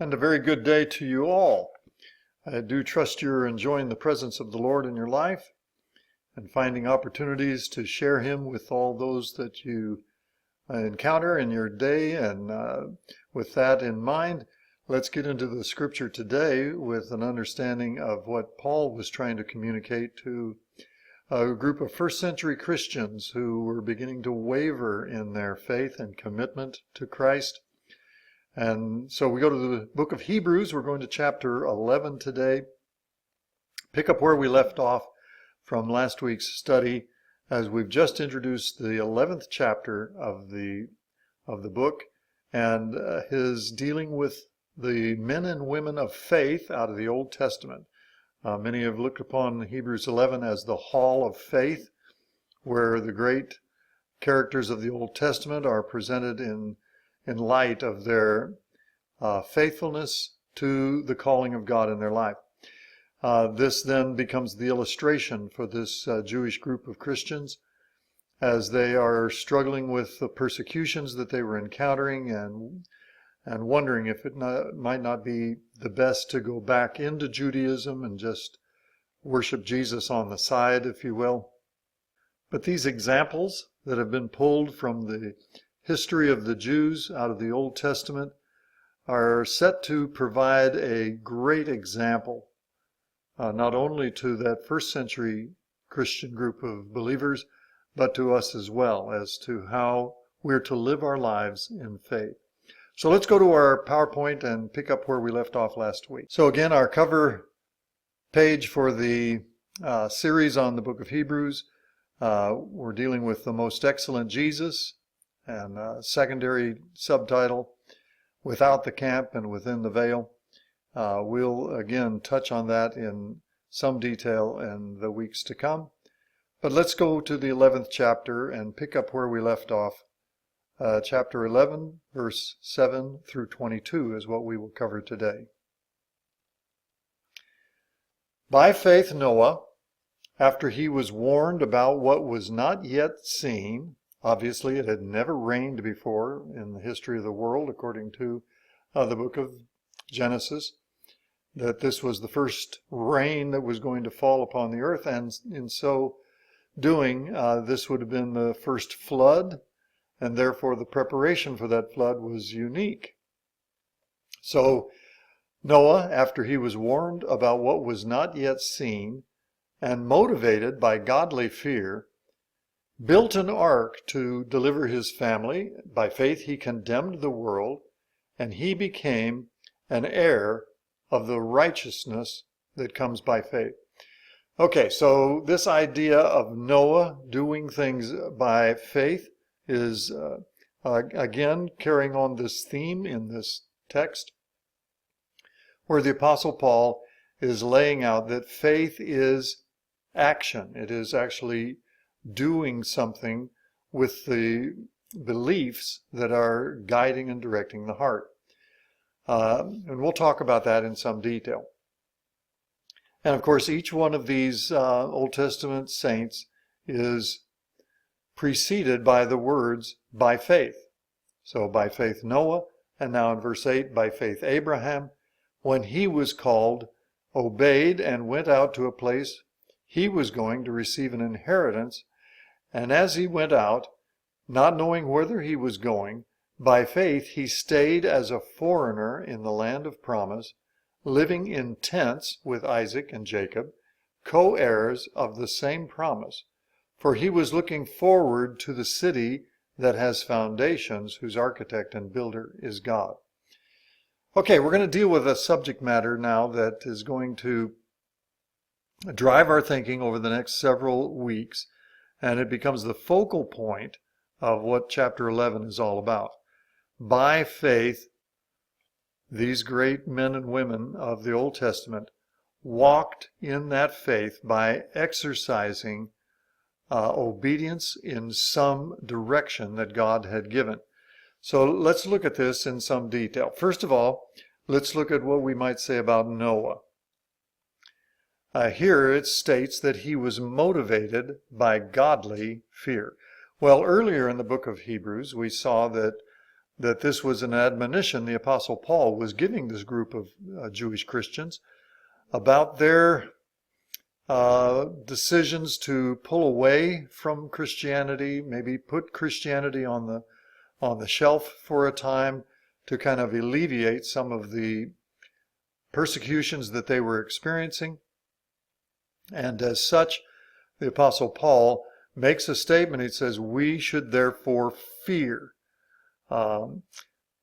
And a very good day to you all. I do trust you're enjoying the presence of the Lord in your life and finding opportunities to share Him with all those that you encounter in your day. And with that in mind, let's get into the scripture today with an understanding of what Paul was trying to communicate to a group of first century Christians who were beginning to waver in their faith and commitment to Christ. And so we go to the book of Hebrews. We're going to chapter 11 today. Pick up where we left off from last week's study, as we've just introduced the 11th chapter of the book, and his dealing with the men and women of faith out of the Old Testament. Many have looked upon Hebrews 11 as the hall of faith, where the great characters of the Old Testament are presented in light of their faithfulness to the calling of God in their life. This then becomes the illustration for this Jewish group of Christians as they are struggling with the persecutions that they were encountering and wondering if it might not be the best to go back into Judaism and just worship Jesus on the side, if you will. But these examples that have been pulled from the history of the Jews out of the Old Testament are set to provide a great example, not only to that first century Christian group of believers, but to us as well, as to how we're to live our lives in faith. So let's go to our PowerPoint and pick up where we left off last week. So again, our cover page for the series on the book of Hebrews, we're dealing with the most excellent Jesus, and secondary subtitle, Without the Camp and Within the Veil. We'll again touch on that in some detail in the weeks to come. But let's go to the 11th chapter and pick up where we left off. Chapter 11, verse 7 through 22 is what we will cover today. By faith Noah, after he was warned about what was not yet seen, obviously it had never rained before in the history of the world, according to the book of Genesis, that this was the first rain that was going to fall upon the earth, and in so doing, this would have been the first flood, and therefore the preparation for that flood was unique. So Noah, after he was warned about what was not yet seen, and motivated by godly fear, built an ark to deliver his family. By faith he condemned the world, and he became an heir of the righteousness that comes by faith. Okay, so this idea of Noah doing things by faith is, again, carrying on this theme in this text, where the Apostle Paul is laying out that faith is action. It is actually doing something with the beliefs that are guiding and directing the heart. And we'll talk about that in some detail. And of course, each one of these Old Testament saints is preceded by the words, by faith. So by faith Noah, and now in verse 8, by faith Abraham, when he was called, obeyed and went out to a place he was going to receive an inheritance. And as he went out, not knowing whither he was going, by faith he stayed as a foreigner in the land of promise, living in tents with Isaac and Jacob, co-heirs of the same promise. For he was looking forward to the city that has foundations, whose architect and builder is God. Okay, we're going to deal with a subject matter now that is going to drive our thinking over the next several weeks, and it becomes the focal point of what chapter 11 is all about. By faith, these great men and women of the Old Testament walked in that faith by exercising obedience in some direction that God had given. So let's look at this in some detail. First of all, let's look at what we might say about Noah. Here it states that he was motivated by godly fear. Well, earlier in the book of Hebrews, we saw that that this was an admonition the Apostle Paul was giving this group of Jewish Christians about their decisions to pull away from Christianity, maybe put Christianity on the shelf for a time to kind of alleviate some of the persecutions that they were experiencing. And as such, the Apostle Paul makes a statement. He says, we should therefore fear,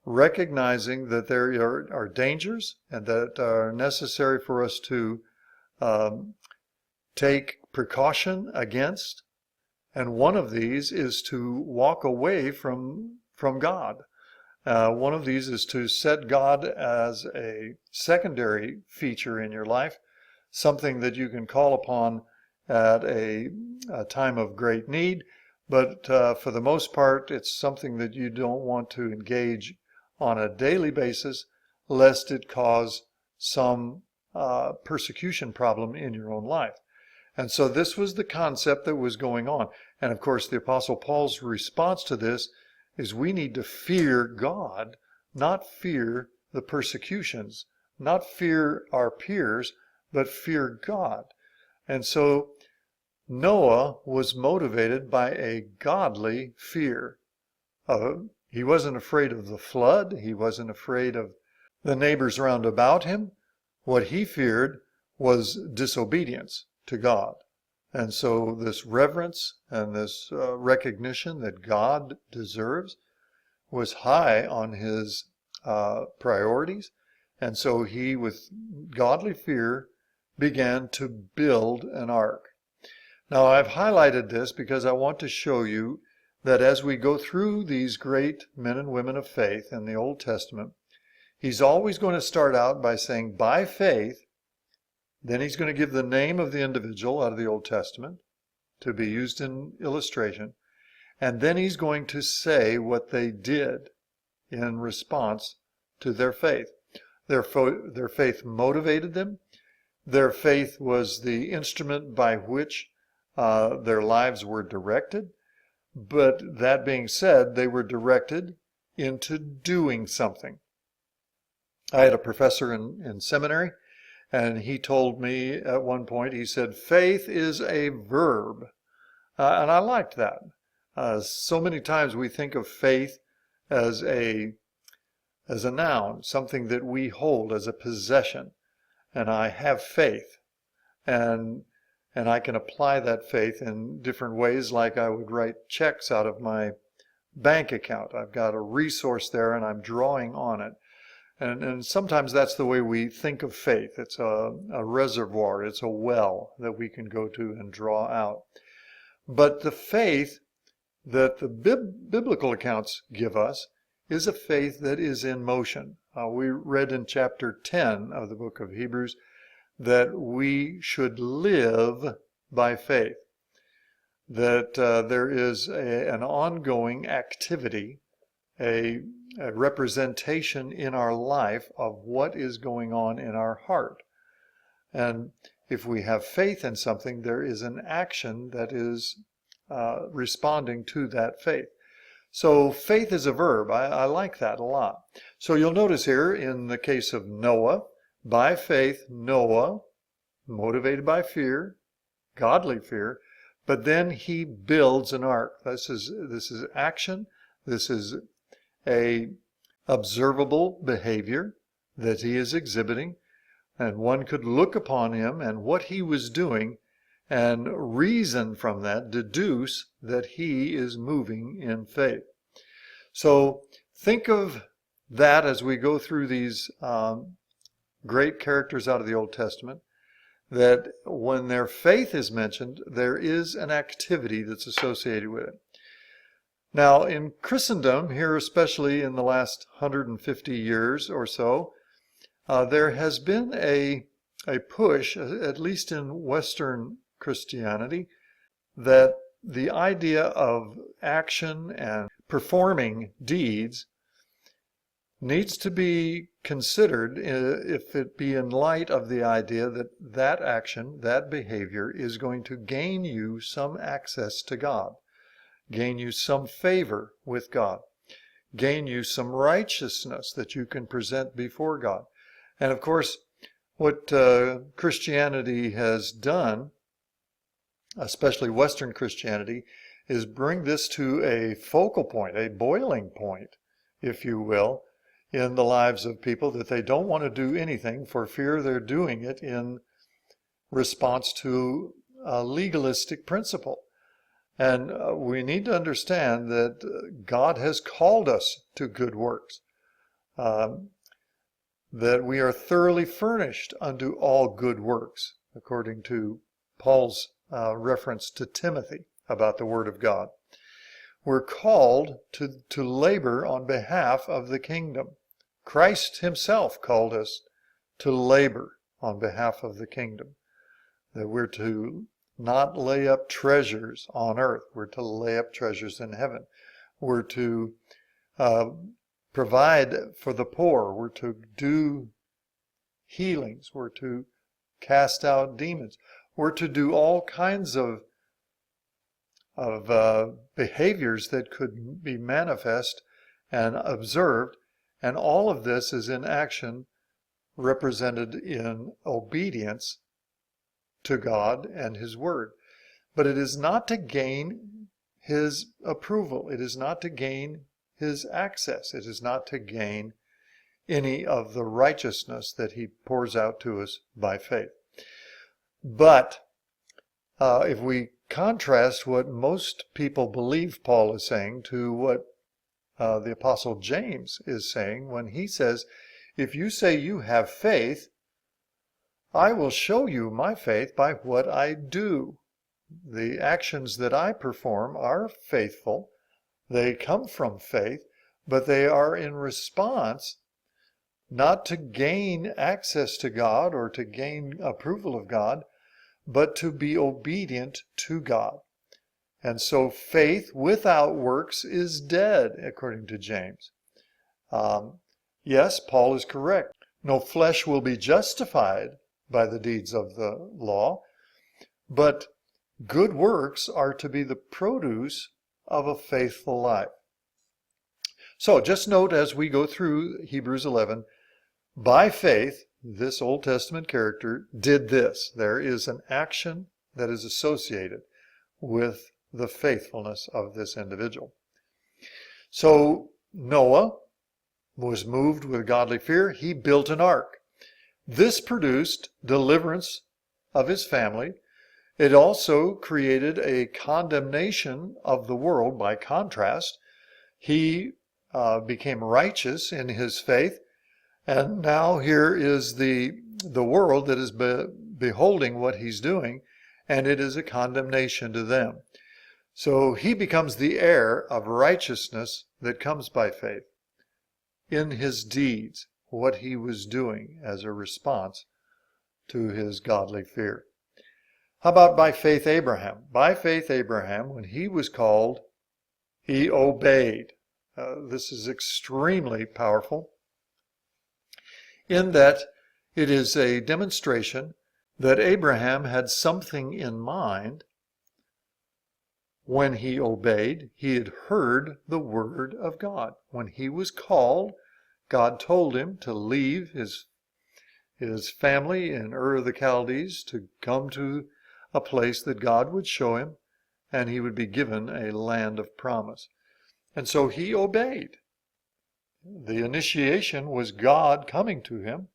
recognizing that there are dangers and that are necessary for us to take precaution against. And one of these is to walk away from God. One of these is to set God as a secondary feature in your life, something that you can call upon at a time of great need, but for the most part, it's something that you don't want to engage on a daily basis, lest it cause some persecution problem in your own life. And so this was the concept that was going on. And of course, the Apostle Paul's response to this is we need to fear God, not fear the persecutions, not fear our peers, but fear God. And so Noah was motivated by a godly fear. He wasn't afraid of the flood. He wasn't afraid of the neighbors round about him. What he feared was disobedience to God. And so this reverence and this recognition that God deserves was high on his priorities. And so he, with godly fear, began to build an ark. Now, I've highlighted this because I want to show you that as we go through these great men and women of faith in the Old Testament, he's always going to start out by saying, by faith. Then he's going to give the name of the individual out of the Old Testament to be used in illustration. And then he's going to say what they did in response to their faith. Their faith motivated them. Their faith was the instrument by which their lives were directed. But that being said, they were directed into doing something. I had a professor in seminary, and he told me at one point, he said, faith is a verb. And I liked that. So many times we think of faith as a noun, something that we hold as a possession. And I have faith. And I can apply that faith in different ways, like I would write checks out of my bank account. I've got a resource there and I'm drawing on it. And sometimes that's the way we think of faith. It's a reservoir, it's a well that we can go to and draw out. But the faith that the biblical accounts give us is a faith that is in motion. We read in chapter 10 of the book of Hebrews that we should live by faith, that there is an ongoing activity, a representation in our life of what is going on in our heart. And if we have faith in something, there is an action that is responding to that faith. So faith is a verb. I like that a lot. So you'll notice here in the case of Noah, by faith, Noah, motivated by fear, godly fear, but then he builds an ark. This is action. This is a observable behavior that he is exhibiting, and one could look upon him and what he was doing and reason from that, deduce that he is moving in faith. So think of that as we go through these great characters out of the Old Testament, that when their faith is mentioned, there is an activity that's associated with it. Now, in Christendom, here especially in the last 150 years or so, there has been a push, at least in Western Christianity, that the idea of action and performing deeds needs to be considered if it be in light of the idea that that action, that behavior is going to gain you some access to God, gain you some favor with God. gain you some righteousness that you can present before God. And of course, what Christianity has done, especially Western Christianity, is bring this to a focal point, a boiling point, if you will, in the lives of people, that they don't want to do anything for fear they're doing it in response to a legalistic principle. And we need to understand that God has called us to good works, that we are thoroughly furnished unto all good works, according to Paul's reference to Timothy about the Word of God. We're called to labor on behalf of the kingdom. Christ himself called us to labor on behalf of the kingdom, that we're to not lay up treasures on earth. We're to lay up treasures in heaven. We're to provide for the poor. We're to do healings. We're to cast out demons. We're to do all kinds of behaviors that could be manifest and observed. And all of this is in action, represented in obedience to God and his word. But it is not to gain his approval. It is not to gain his access. It is not to gain any of the righteousness that he pours out to us by faith. But if we contrast what most people believe Paul is saying to what the Apostle James is saying when he says, if you say you have faith, I will show you my faith by what I do. The actions that I perform are faithful. They come from faith, but they are in response not to gain access to God or to gain approval of God, but to be obedient to God. And so faith without works is dead, according to James. Yes, Paul is correct. No flesh will be justified by the deeds of the law, but good works are to be the produce of a faithful life. So just note as we go through Hebrews 11, by faith, this Old Testament character did this. There is an action that is associated with the faithfulness of this individual. So Noah was moved with godly fear. He built an ark. This produced deliverance of his family. It also created a condemnation of the world by contrast. He became righteous in his faith. And now here is the world that is beholding what he's doing, and it is a condemnation to them. So he becomes the heir of righteousness that comes by faith in his deeds, what he was doing as a response to his godly fear. How about by faith Abraham? By faith Abraham, when he was called, he obeyed. This is extremely powerful, in that it is a demonstration that Abraham had something in mind when he obeyed. He had heard the word of God. When he was called, God told him to leave his family in Ur of the Chaldees to come to a place that God would show him, and he would be given a land of promise. And so he obeyed. The initiation was God coming to him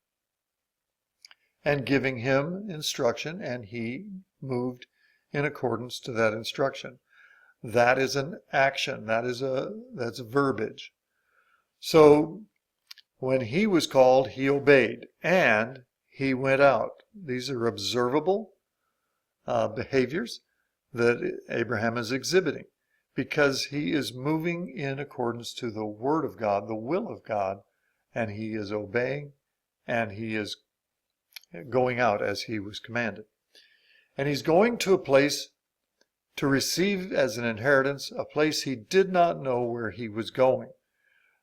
and giving him instruction, and he moved in accordance to that instruction. That is an action. That's verbiage. So when he was called, he obeyed, and he went out. These are observable behaviors that Abraham is exhibiting, because he is moving in accordance to the word of God, the will of God, and he is obeying, and he is going out as he was commanded. And he's going to a place to receive as an inheritance, a place he did not know where he was going.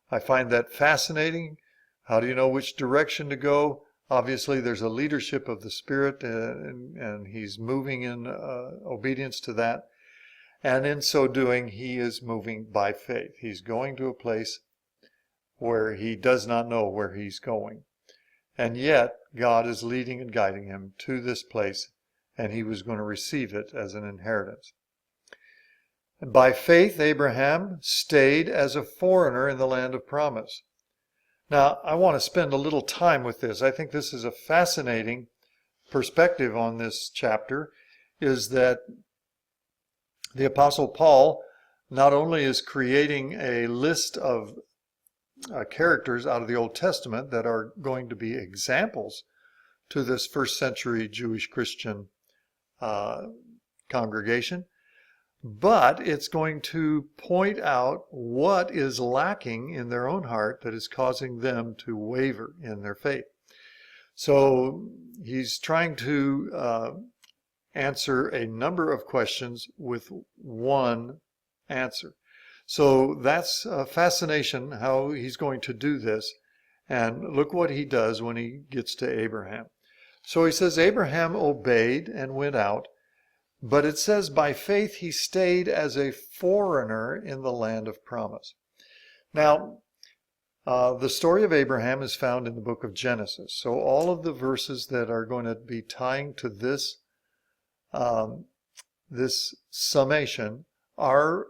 I find that fascinating. How do you know which direction to go? Obviously, there's a leadership of the Spirit, and he's moving in obedience to that. And in so doing, he is moving by faith. He's going to a place where he does not know where he's going. And yet, God is leading and guiding him to this place, and he was going to receive it as an inheritance. By faith, Abraham stayed as a foreigner in the land of promise. Now, I want to spend a little time with this. I think this is a fascinating perspective on this chapter, is that the Apostle Paul not only is creating a list of characters out of the Old Testament that are going to be examples to this first century Jewish Christian congregation, but it's going to point out what is lacking in their own heart that is causing them to waver in their faith. So he's trying to answer a number of questions with one answer. So that's a fascination how he's going to do this. And look what he does when he gets to Abraham. So he says, Abraham obeyed and went out, but it says by faith he stayed as a foreigner in the land of promise. Now, the story of Abraham is found in the book of Genesis. So all of the verses that are going to be tying to this, this summation are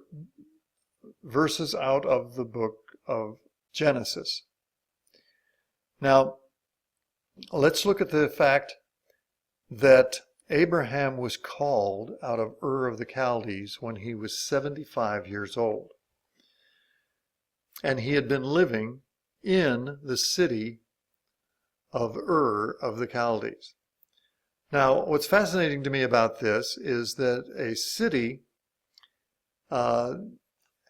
verses out of the book of Genesis. Now, let's look at the fact that Abraham was called out of Ur of the Chaldees when he was 75 years old. And he had been living in the city of Ur of the Chaldees. Now, what's fascinating to me about this is that a city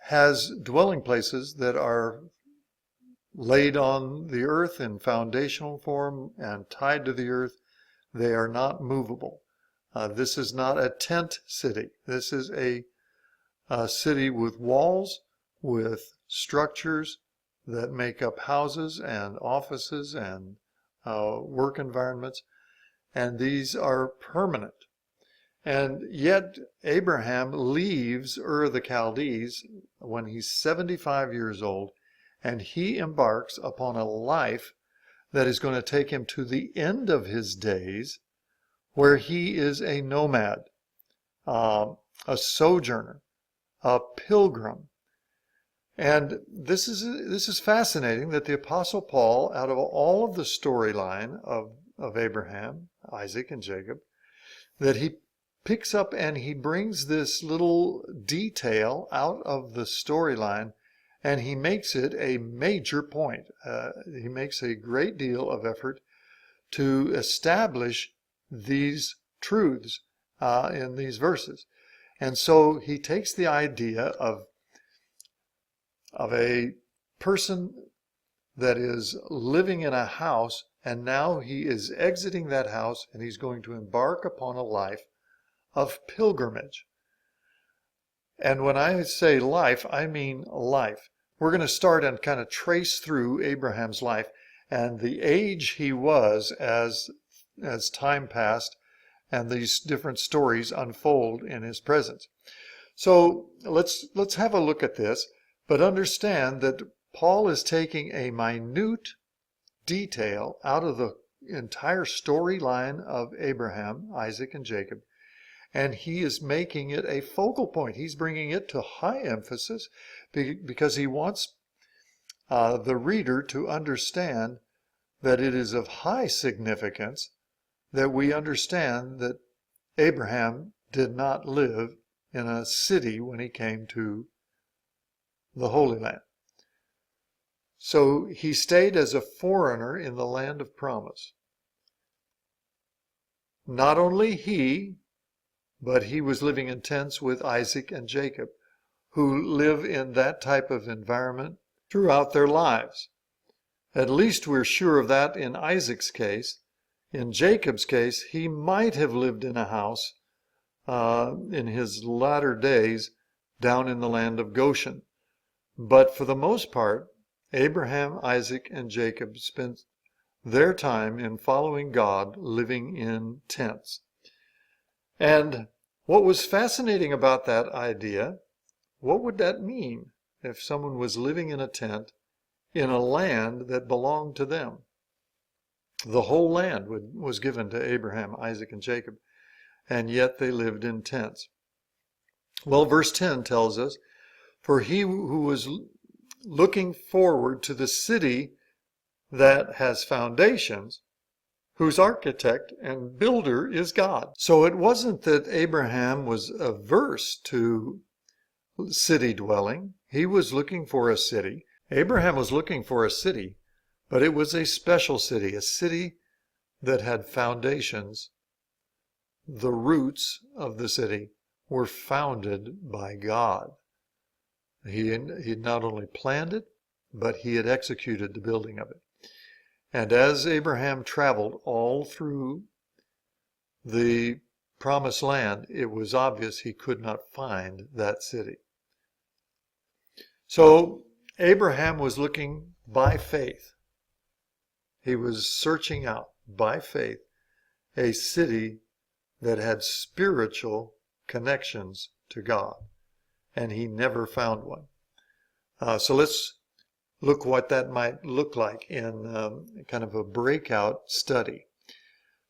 has dwelling places that are laid on the earth in foundational form and tied to the earth. They are not movable. This is not a tent city. This is a city with walls, with structures that make up houses and offices and work environments. And these are permanent. And yet Abraham leaves Ur of the Chaldees when he's 75 years old, and he embarks upon a life that is going to take him to the end of his days, where he is a nomad, a sojourner, a pilgrim. And this is fascinating that the Apostle Paul, out of all of the storyline of Abraham, Isaac, and Jacob, that he picks up and he brings this little detail out of the storyline, and he makes it a major point. He makes a great deal of effort to establish these truths in these verses. And so he takes the idea of a person that is living in a house, and now he is exiting that house and he's going to embark upon a life of pilgrimage. And when I say life, I mean life. We're going to start and kind of trace through Abraham's life and the age he was as time passed and these different stories unfold in his presence. So let's have a look at this, but understand that Paul is taking a minute detail out of the entire storyline of Abraham, Isaac, and Jacob, and he is making it a focal point. He's bringing it to high emphasis because he wants the reader to understand that it is of high significance that we understand that Abraham did not live in a city when he came to the Holy Land. So he stayed as a foreigner in the land of promise. Not only he, but he was living in tents with Isaac and Jacob, who live in that type of environment throughout their lives. At least we're sure of that in Isaac's case. In Jacob's case, he might have lived in a house in his latter days down in the land of Goshen. But for the most part, Abraham, Isaac, and Jacob spent their time in following God, living in tents. And what was fascinating about that idea, what would that mean if someone was living in a tent in a land that belonged to them. The whole land was given to Abraham, Isaac, and Jacob, and yet they lived in tents. Well, verse 10 tells us, for he who was looking forward to the city that has foundations, whose architect and builder is God. So it wasn't that Abraham was averse to city dwelling. He was looking for a city. Abraham was looking for a city, but it was a special city, a city that had foundations. The roots of the city were founded by God. He had not only planned it, but he had executed the building of it. And as Abraham traveled all through the promised land, it was obvious he could not find that city. So Abraham was looking by faith. He was searching out by faith a city that had spiritual connections to God, and he never found one. So let's look what that might look like in kind of a breakout study.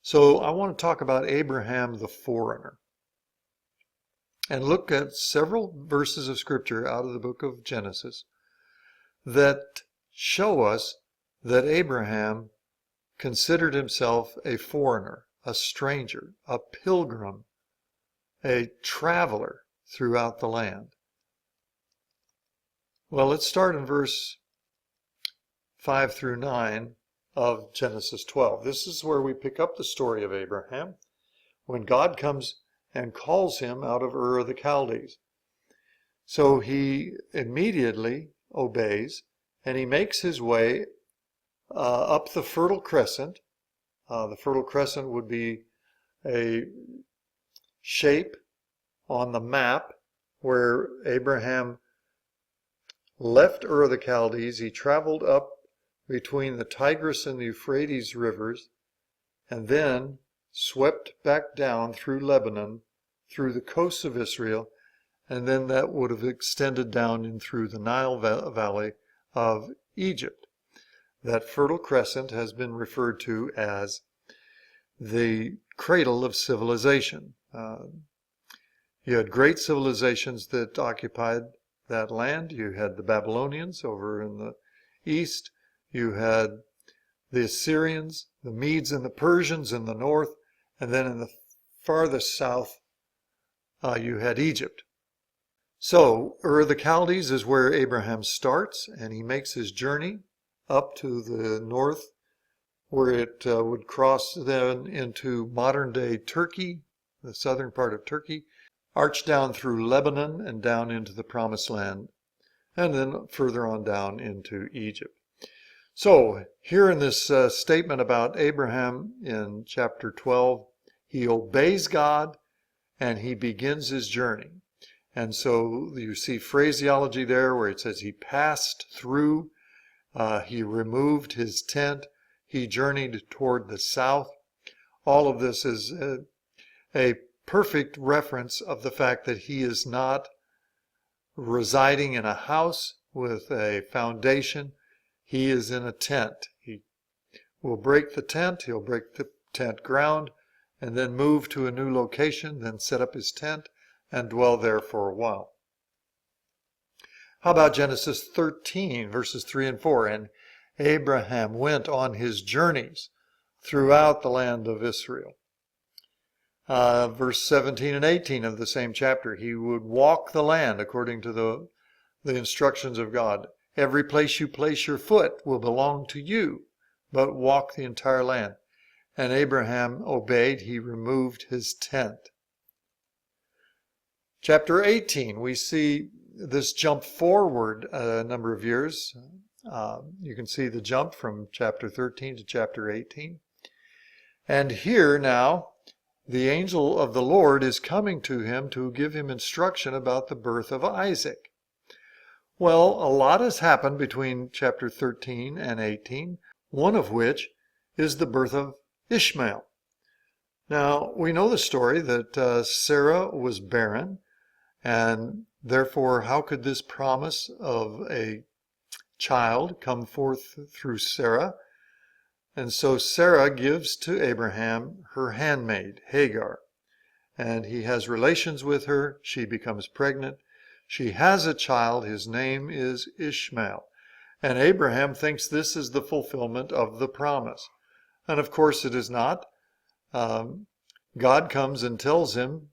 So I want to talk about Abraham the foreigner, and look at several verses of scripture out of the book of Genesis that show us that Abraham considered himself a foreigner, a stranger, a pilgrim, a traveler throughout the land. Well, let's start in verse 5 through 9 of Genesis 12. This is where we pick up the story of Abraham when God comes and calls him out of Ur of the Chaldees. So he immediately obeys, and he makes his way up the Fertile Crescent. The Fertile Crescent would be a shape on the map where Abraham left Ur of the Chaldees. He traveled up between the Tigris and the Euphrates rivers, and then swept back down through Lebanon, through the coasts of Israel, and then that would have extended down in through the Nile Valley of Egypt. That Fertile Crescent has been referred to as the cradle of civilization. You had great civilizations that occupied that land. You had the Babylonians over in the east. You had the Assyrians, the Medes and the Persians in the north. And then in the farthest south, you had Egypt. So Ur of the Chaldees is where Abraham starts, and he makes his journey up to the north, where it would cross then into modern-day Turkey, the southern part of Turkey, arch down through Lebanon and down into the Promised Land, and then further on down into Egypt. So here in this statement about Abraham in chapter 12, he obeys God and he begins his journey. And so you see phraseology there where it says he passed through, he removed his tent, he journeyed toward the south. All of this is a perfect reference of the fact that he is not residing in a house with a foundation. He is in a tent. He will break the tent, he'll break the tent ground, and then move to a new location, then set up his tent and dwell there for a while. How about Genesis 13, verses 3 and 4? And Abraham went on his journeys throughout the land of Israel. Verse 17 and 18 of the same chapter, he would walk the land according to the instructions of God. Every place you place your foot will belong to you, but walk the entire land. And Abraham obeyed, he removed his tent. Chapter 18, we see this jump forward a number of years. You can see the jump from chapter 13 to chapter 18. And here now, the angel of the Lord is coming to him to give him instruction about the birth of Isaac. Well, a lot has happened between chapter 13 and 18, one of which is the birth of Ishmael. Now, we know the story that Sarah was barren, and therefore how could this promise of a child come forth through Sarah. And so Sarah gives to Abraham her handmaid, Hagar. And he has relations with her. She becomes pregnant. She has a child. His name is Ishmael. And Abraham thinks this is the fulfillment of the promise. And of course it is not. God comes and tells him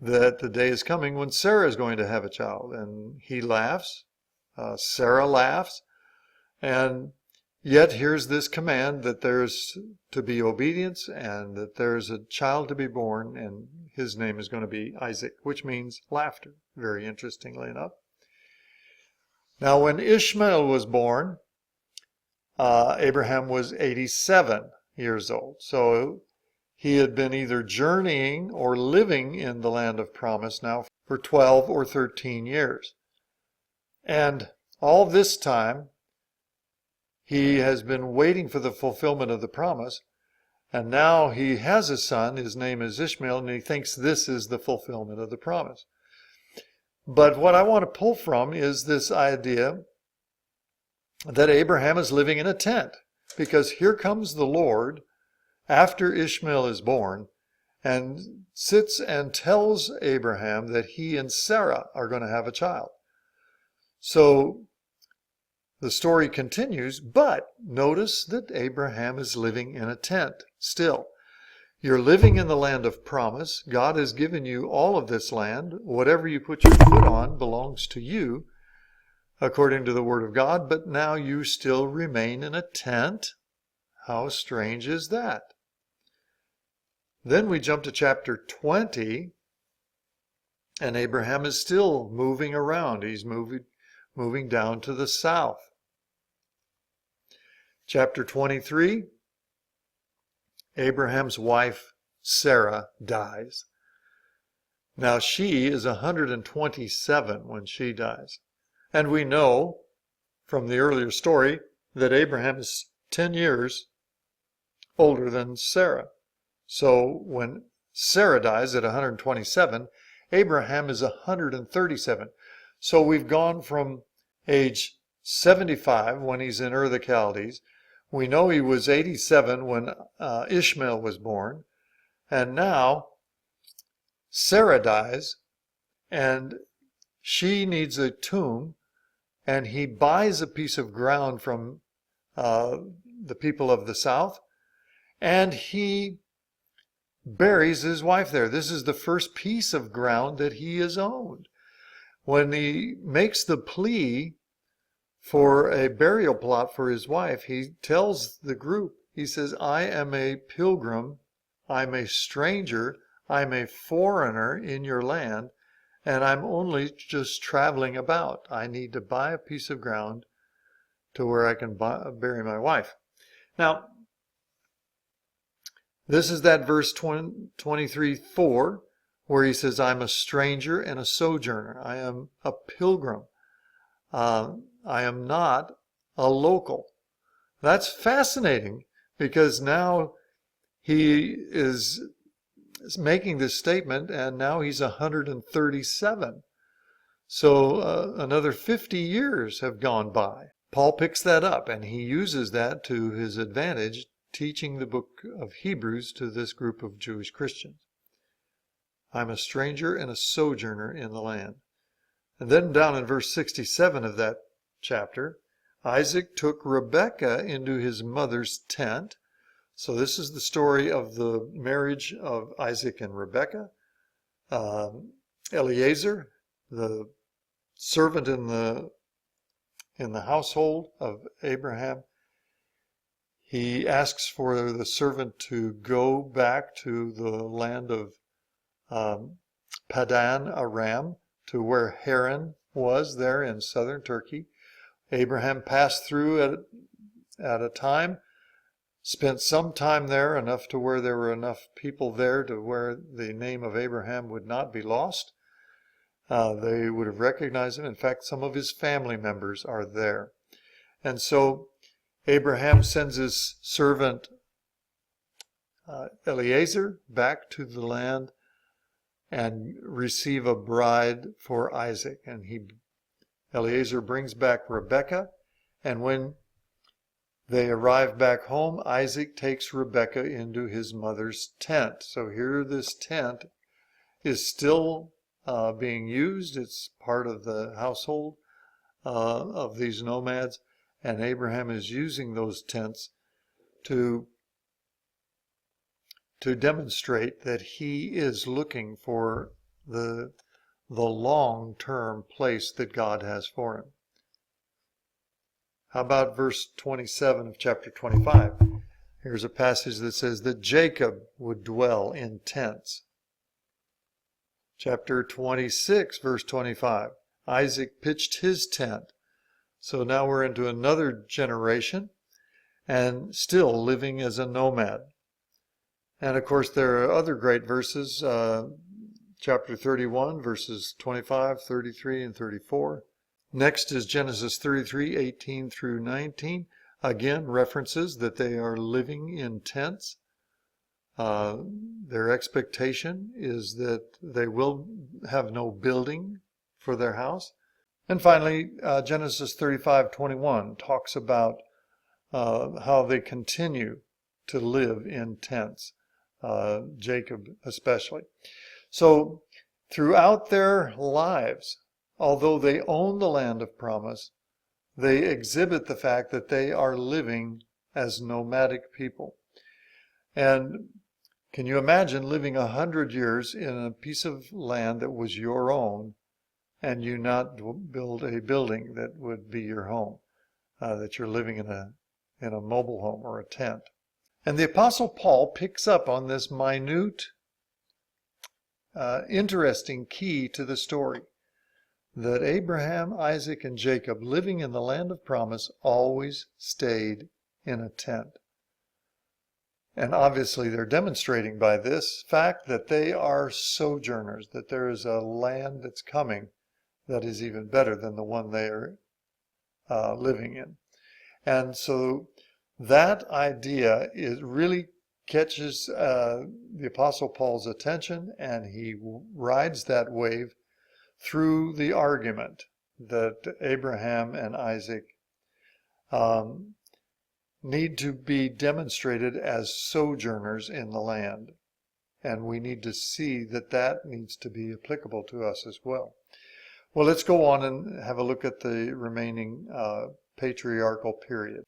that the day is coming when Sarah is going to have a child. And he laughs. Sarah laughs. And yet here's this command that there's to be obedience and that there's a child to be born, and his name is going to be Isaac, which means laughter, very interestingly enough. Now when Ishmael was born, Abraham was 87 years old. So he had been either journeying or living in the land of promise now for 12 or 13 years. And all this time, he has been waiting for the fulfillment of the promise, and now he has a son. His name is Ishmael, and he thinks this is the fulfillment of the promise. But what I want to pull from is this idea that Abraham is living in a tent, because here comes the Lord after Ishmael is born and sits and tells Abraham that he and Sarah are going to have a child. So the story continues, but notice that Abraham is living in a tent still. You're living in the land of promise. God has given you all of this land. Whatever you put your foot on belongs to you, according to the Word of God, but now you still remain in a tent. How strange is that? Then we jump to chapter 20, and Abraham is still moving around. He's moving down to the south. Chapter 23, Abraham's wife Sarah dies. Now she is 127 when she dies. And we know from the earlier story that Abraham is 10 years older than Sarah. So when Sarah dies at 127, Abraham is 137. So we've gone from age 75 when he's in Ur the Chaldees. We know he was 87 when Ishmael was born. And now Sarah dies, and she needs a tomb, and he buys a piece of ground from the people of the south, and he buries his wife there. This is the first piece of ground that he has owned. When he makes the plea for a burial plot for his wife, he tells the group, he says, I am a pilgrim, I'm a stranger, I'm a foreigner in your land, and I'm only just traveling about. I need to buy a piece of ground to where I can bury my wife. Now, this is that verse 23:4, where he says, I'm a stranger and a sojourner. I am a pilgrim. I am not a local. That's fascinating, because now he is making this statement, and now he's 137. So another 50 years have gone by. Paul picks that up, and he uses that to his advantage, teaching the book of Hebrews to this group of Jewish Christians. I'm a stranger and a sojourner in the land. And then down in verse 67 of that chapter, Isaac took Rebekah into his mother's tent. So this is the story of the marriage of Isaac and Rebekah. Eliezer, the servant in the household of Abraham, he asks for the servant to go back to the land of Padan Aram, to where Haran was there in southern Turkey. Abraham passed through at a time, spent some time there, enough to where there were enough people there to where the name of Abraham would not be lost. They would have recognized him. In fact, some of his family members are there. And so Abraham sends his servant Eliezer back to the land and receive a bride for Isaac. And Eliezer brings back Rebekah, And when they arrive back home, Isaac takes Rebekah into his mother's tent. So here this tent is still being used. It's part of the household of these nomads. And Abraham is using those tents to demonstrate that he is looking for the long-term place that God has for him. How about verse 27 of chapter 25? Here's a passage that says that Jacob would dwell in tents. Chapter 26, verse 25. Isaac pitched his tent. So now we're into another generation and still living as a nomad. And of course there are other great verses, chapter 31, verses 25, 33, and 34. Next is Genesis 33, 18 through 19. Again, references that they are living in tents. Their expectation is that they will have no building for their house. And finally, Genesis 35:21 talks about how they continue to live in tents, Jacob especially. So throughout their lives, although they own the land of promise, they exhibit the fact that they are living as nomadic people. And can you imagine living 100 years in a piece of land that was your own and you not build a building that would be your home, that you're living in a mobile home or a tent? And the Apostle Paul picks up on this minute, interesting key to the story, that Abraham, Isaac, and Jacob, living in the land of promise, always stayed in a tent. And obviously they're demonstrating by this fact that they are sojourners, that there is a land that's coming that is even better than the one they are living in. And so that idea really catches the Apostle Paul's attention, and he rides that wave through the argument that Abraham and Isaac need to be demonstrated as sojourners in the land. And we need to see that that needs to be applicable to us as well. Well, let's go on and have a look at the remaining patriarchal period.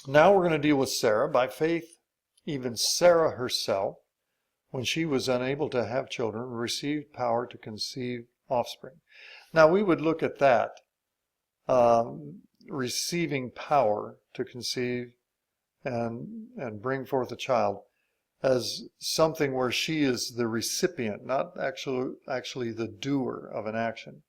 Now we're going to deal with Sarah. By faith, even Sarah herself, when she was unable to have children, received power to conceive offspring. Now we would look at that, receiving power to conceive and bring forth a child, as something where she is the recipient, not actually the doer of an action.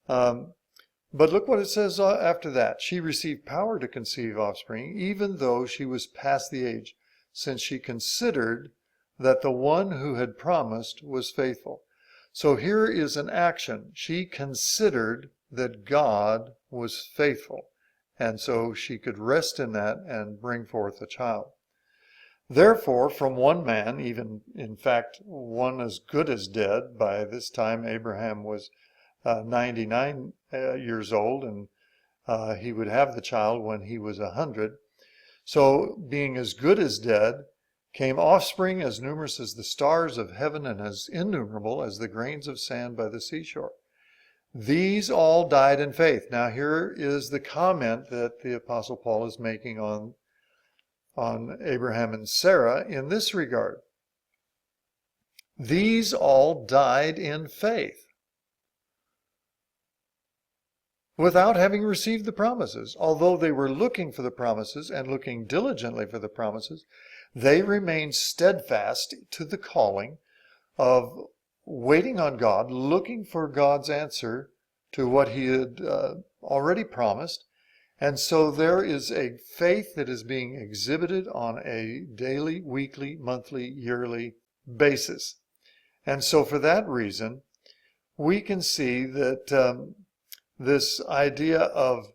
But look what it says after that. She received power to conceive offspring, even though she was past the age, since she considered that the one who had promised was faithful. So here is an action. She considered that God was faithful, and so she could rest in that and bring forth a child. Therefore, from one man, even in fact one as good as dead, by this time Abraham was 99 years old, and he would have the child when he was 100. So being as good as dead, came offspring as numerous as the stars of heaven and as innumerable as the grains of sand by the seashore. These all died in faith. Now here is the comment that the Apostle Paul is making on Abraham and Sarah in this regard. These all died in faith, without having received the promises. Although they were looking for the promises and looking diligently for the promises, they remained steadfast to the calling of waiting on God, looking for God's answer to what he had already promised. And so there is a faith that is being exhibited on a daily, weekly, monthly, yearly basis. And so for that reason, we can see that this idea of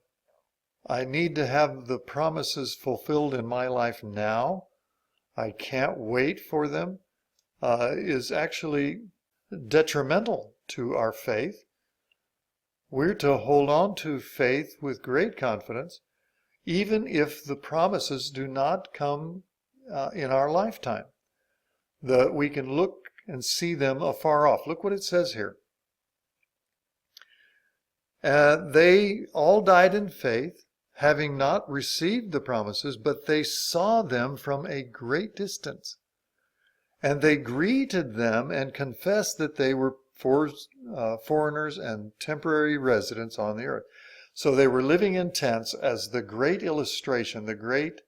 I need to have the promises fulfilled in my life now, I can't wait for them, is actually detrimental to our faith. We're to hold on to faith with great confidence, even if the promises do not come in our lifetime. We can look and see them afar off. Look what it says here. They all died in faith, having not received the promises, but they saw them from a great distance. And they greeted them and confessed that they were foreigners and temporary residents on the earth. So they were living in tents as the great illustration, the great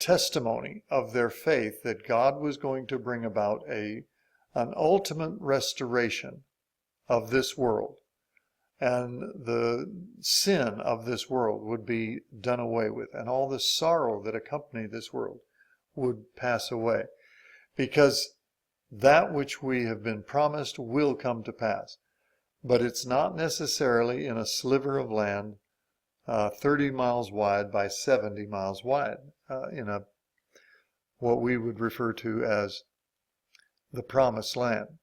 testimony of their faith that God was going to bring about an ultimate restoration of this world. And the sin of this world would be done away with, and all the sorrow that accompanied this world would pass away, because that which we have been promised will come to pass. But it's not necessarily in a sliver of land 30 miles wide by 70 miles wide, in what we would refer to as the promised land.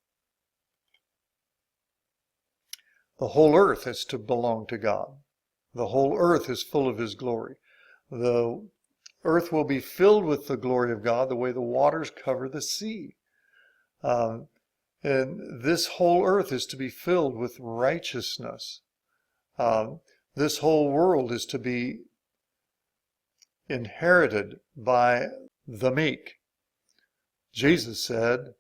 The whole earth is to belong to God. The whole earth is full of His glory. The earth will be filled with the glory of God the way the waters cover the sea. And this whole earth is to be filled with righteousness. This whole world is to be inherited by the meek. Jesus said,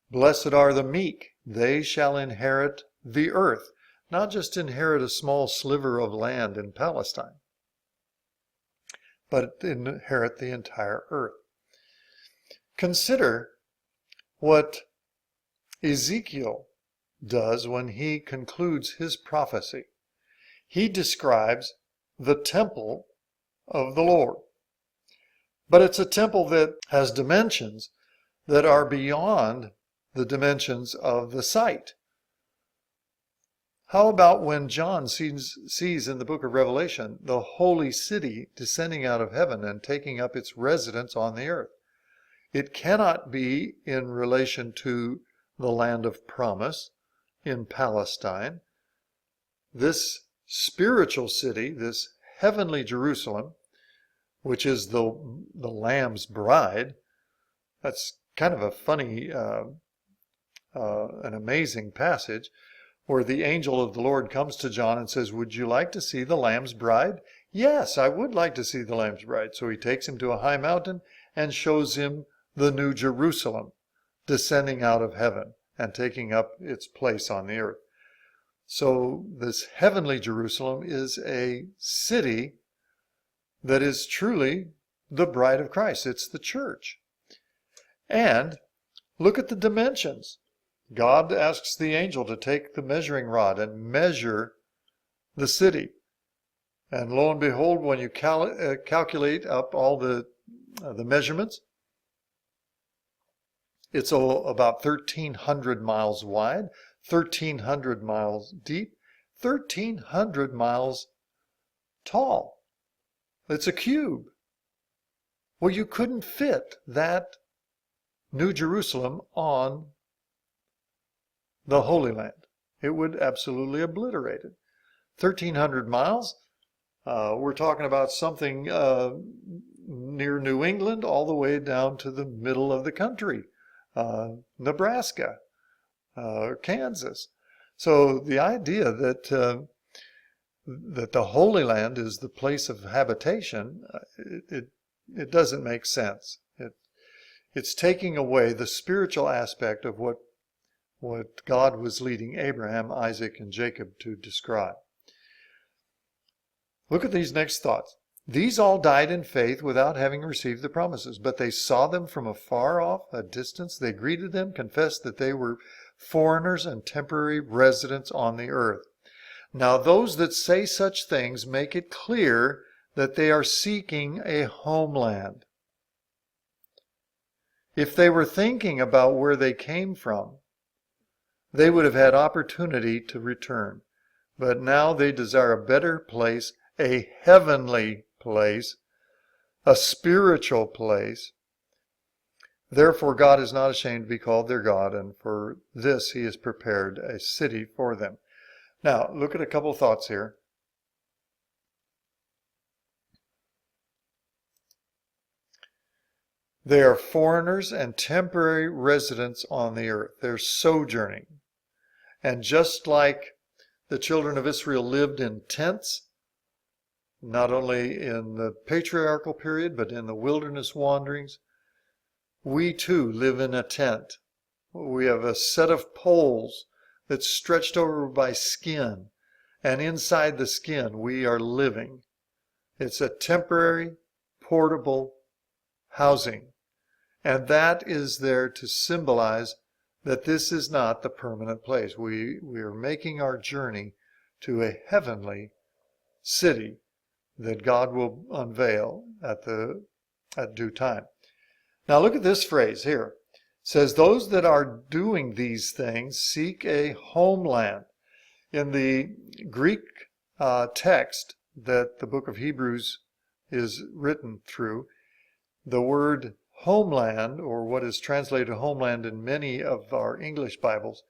"Blessed are the meek, they shall inherit the earth." Not just inherit a small sliver of land in Palestine, but inherit the entire earth. Consider what Ezekiel does when he concludes his prophecy. He describes the temple of the Lord. But it's a temple that has dimensions that are beyond the dimensions of the sight. How about when John sees in the book of Revelation the holy city descending out of heaven and taking up its residence on the earth? It cannot be in relation to the land of promise in Palestine. This spiritual city, this heavenly Jerusalem, which is the Lamb's bride, that's kind of a funny, an amazing passage, where the angel of the Lord comes to John and says, "Would you like to see the Lamb's bride?" "Yes, I would like to see the Lamb's bride." So he takes him to a high mountain and shows him the new Jerusalem descending out of heaven and taking up its place on the earth. So this heavenly Jerusalem is a city that is truly the bride of Christ. It's the church. And look at the dimensions. God asks the angel to take the measuring rod and measure the city. And lo and behold, when you calculate up all the measurements, it's about 1,300 miles wide, 1,300 miles deep, 1,300 miles tall. It's a cube. Well, you couldn't fit that New Jerusalem on the Holy Land. It would absolutely obliterate it. 1,300 miles. We're talking about something near New England all the way down to the middle of the country. Nebraska, Kansas. So the idea that that the Holy Land is the place of habitation, it doesn't make sense. It's taking away the spiritual aspect of what God was leading Abraham, Isaac, and Jacob to describe. Look at these next thoughts. These all died in faith without having received the promises, but they saw them from afar off, a distance. They greeted them, confessed that they were foreigners and temporary residents on the earth. Now those that say such things make it clear that they are seeking a homeland. If they were thinking about where they came from, they would have had opportunity to return. But now they desire a better place, a heavenly place, a spiritual place. Therefore God is not ashamed to be called their God, and for this He has prepared a city for them. Now, look at a couple thoughts here. They are foreigners and temporary residents on the earth. They're sojourning. And just like the children of Israel lived in tents, not only in the patriarchal period, but in the wilderness wanderings, we too live in a tent. We have a set of poles that's stretched over by skin, and inside the skin we are living. It's a temporary, portable housing, and that is there to symbolize that this is not the permanent place. We are making our journey to a heavenly city that God will unveil at due time. Now look at this phrase here. It says, those that are doing these things seek a homeland. In the Greek text that the book of Hebrews is written through, the word homeland, or what is translated homeland in many of our English Bibles,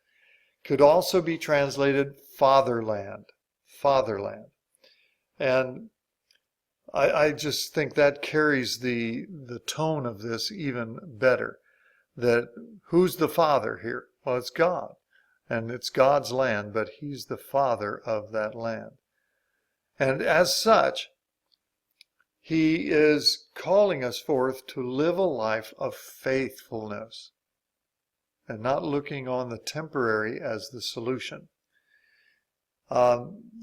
could also be translated fatherland. Fatherland. And I just think that carries the tone of this even better. That who's the father here? Well, it's God. And it's God's land, but he's the father of that land. And as such, he is calling us forth to live a life of faithfulness and not looking on the temporary as the solution.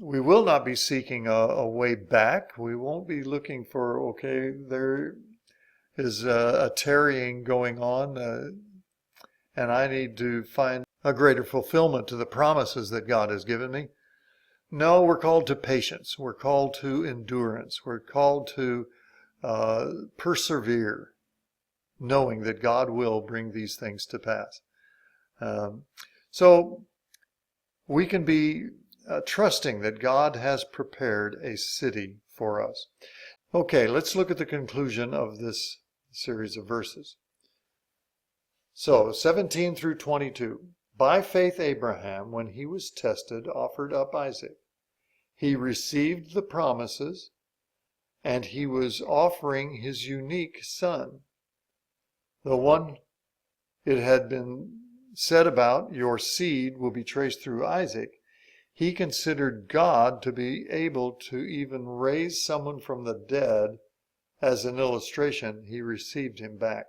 We will not be seeking a way back. We won't be looking for, okay, there is a tarrying going on, and I need to find a greater fulfillment to the promises that God has given me. No, we're called to patience. We're called to endurance. We're called to persevere, knowing that God will bring these things to pass. So we can be trusting that God has prepared a city for us. Okay, let's look at the conclusion of this series of verses. So, 17 through 22. By faith Abraham, when he was tested, offered up Isaac. He received the promises, and he was offering his unique son. The one it had been said about, your seed will be traced through Isaac, he considered God to be able to even raise someone from the dead. As an illustration, he received him back.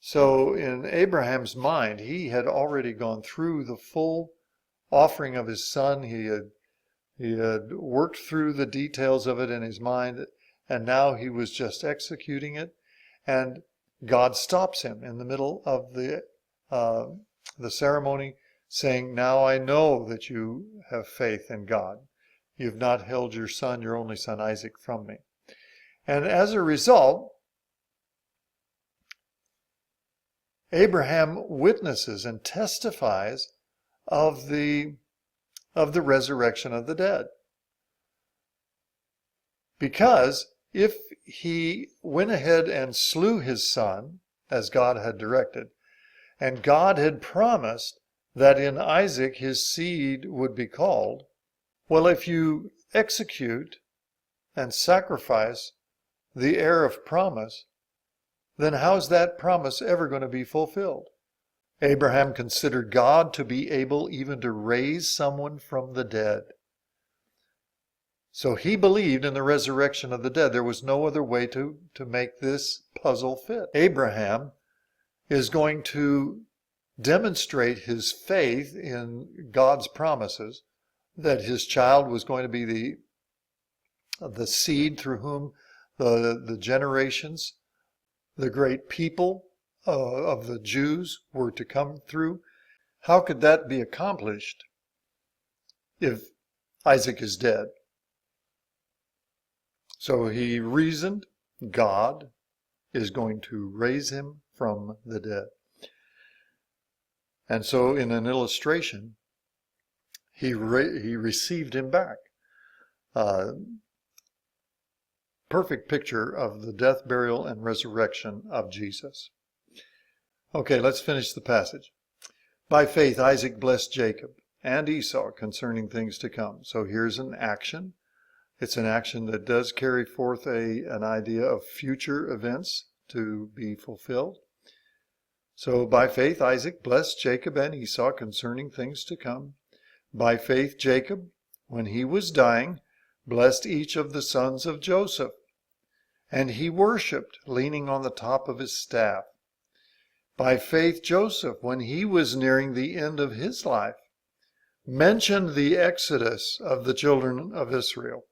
So in Abraham's mind, he had already gone through the full offering of his son. He had worked through the details of it in his mind, and now he was just executing it. And God stops him in the middle of the ceremony, saying, now I know that you have faith in God. You've not held your son, your only son Isaac, from me. And as a result, Abraham witnesses and testifies of the resurrection of the dead. Because if he went ahead and slew his son, as God had directed, and God had promised that in Isaac his seed would be called, well, if you execute and sacrifice the heir of promise, then how's that promise ever going to be fulfilled? Abraham considered God to be able even to raise someone from the dead. So he believed in the resurrection of the dead. There was no other way to make this puzzle fit. Abraham is going to demonstrate his faith in God's promises, that his child was going to be the seed through whom the generations, the great people of the Jews were to come through. How could that be accomplished if Isaac is dead? So he reasoned God is going to raise him from the dead. And so in an illustration, he received him back. Perfect picture of the death, burial, and resurrection of Jesus. Okay, let's finish the passage. By faith, Isaac blessed Jacob and Esau concerning things to come. So here's an action. It's an action that does carry forth an idea of future events to be fulfilled. So by faith Isaac blessed Jacob and Esau concerning things to come. By faith Jacob, when he was dying, blessed each of the sons of Joseph. And he worshipped, leaning on the top of his staff. By faith Joseph, when he was nearing the end of his life, mentioned the exodus of the children of Israel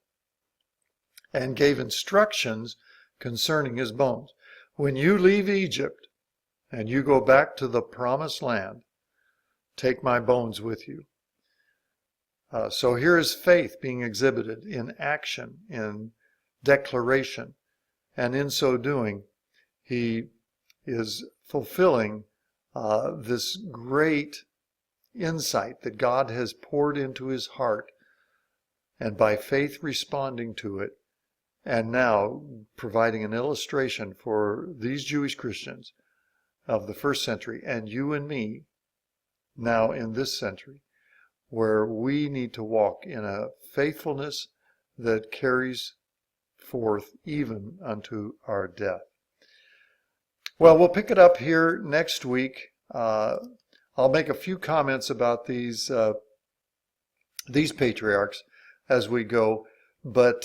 and gave instructions concerning his bones. When you leave Egypt and you go back to the promised land, take my bones with you. So here is faith being exhibited in action, in declaration, and in so doing, he is fulfilling this great insight that God has poured into his heart, and by faith responding to it, and now providing an illustration for these Jewish Christians of the first century, and you and me now in this century, where we need to walk in a faithfulness that carries forth even unto our death. Well, we'll pick it up here next week. I'll make a few comments about these patriarchs as we go, but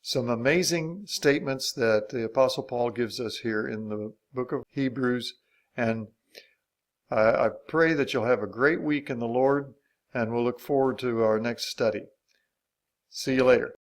some amazing statements that the Apostle Paul gives us here in the book of Hebrews, and I pray that you'll have a great week in the Lord, and we'll look forward to our next study. See you later.